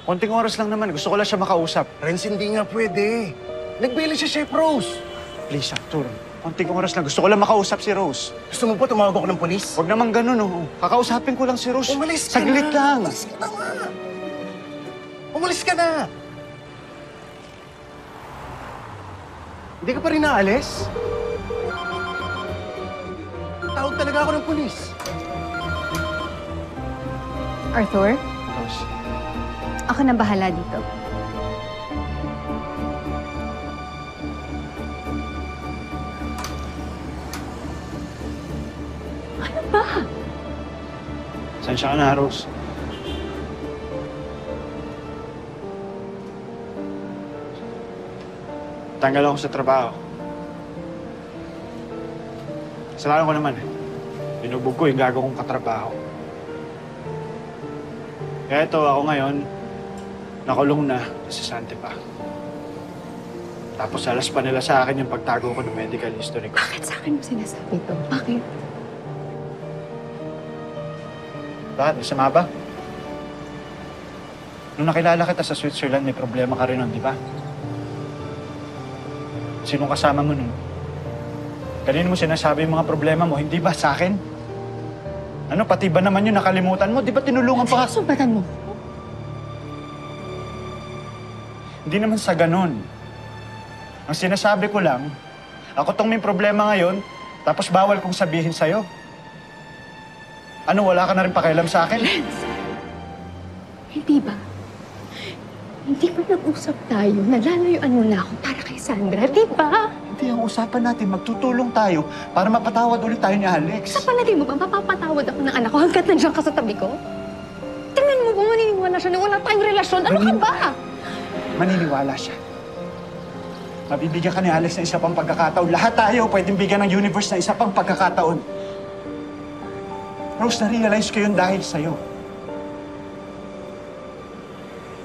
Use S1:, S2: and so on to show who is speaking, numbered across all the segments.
S1: Konting oras lang naman. Gusto ko lang siya makausap.
S2: Renz, hindi nga pwede. Nagbili siya, Chef Rose.
S1: Please, Arthur. Konting oras lang. Gusto ko lang makausap si Rose.
S2: Gusto mo ba tumawag ako ng polis?
S1: Huwag naman ganun, oh. Kakausapin ko lang si Rose.
S2: Umalis ka
S1: Saglit
S2: na.
S1: lang.
S2: Umalis ka na nga. Umalis ka na. Hindi ka pa rin naalis? Tawag talaga ako ng polis.
S3: Arthur,
S1: Rose.
S3: ako na bahala dito. Ano ba?
S1: Sensya ka na, Rose. Tanggal ako sa trabaho. Kasalanan ko naman eh. Binubog ko yung gago kong katrabaho. Kaya ito, ako ngayon, nakulong na sa Sante pa. Tapos alas pa nila sa akin yung pagtago ko ng medical history ko.
S3: Bakit sa akin mo sinasabi ito? Bakit?
S1: Bakit? Masama ba? Nung nakilala kita sa Switzerland, may problema ka rin nun, di ba? Sinong kasama mo nun? Kanino mo sinasabi yung mga problema mo, hindi ba sa akin? Ano, pati ba naman yun nakalimutan mo? Di ba tinulungan pa ka?
S3: Sumbatan mo.
S1: Hindi naman sa ganun. Ang sinasabi ko lang, ako tong may problema ngayon, tapos bawal kong sabihin sa'yo. Ano, wala ka na rin pakialam sa akin?
S3: Renz, hindi ba? Hindi ba nag-usap tayo? Nalalayuan mo na ako para kay Sandra, di ba?
S1: Hindi, ang usapan natin, magtutulong tayo para mapatawad ulit tayo ni Alex.
S3: Sa panagay mo ba, mapapatawad ako ng anak ko hanggat nandiyan ka sa tabi ko? Tingnan mo kung maniniwala siya na wala tayong relasyon. Ano ka ba?
S1: Maniniwala siya. Mabibigyan ka ni Alex ng isa pang pagkakataon. Lahat tayo pwedeng bigyan ng universe ng isa pang pagkakataon. Rose, na-realize ko yun dahil sa'yo.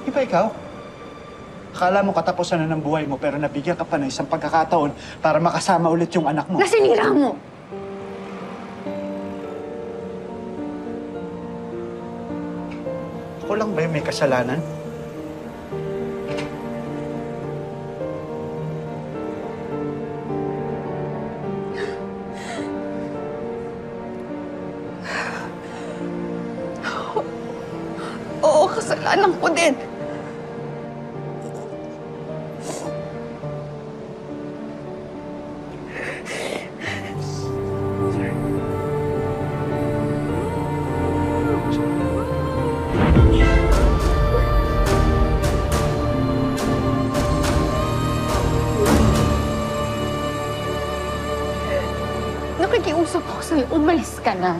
S1: Di ba ikaw? Akala mo katapusan na ng buhay mo pero nabigyan ka pa ng isang pagkakataon para makasama ulit yung anak mo.
S3: Nasinira mo!
S1: Ako lang ba yung may kasalanan?
S3: Oo, kasalanan ko din. Nakikiusap ako sa'yo, umalis ka na.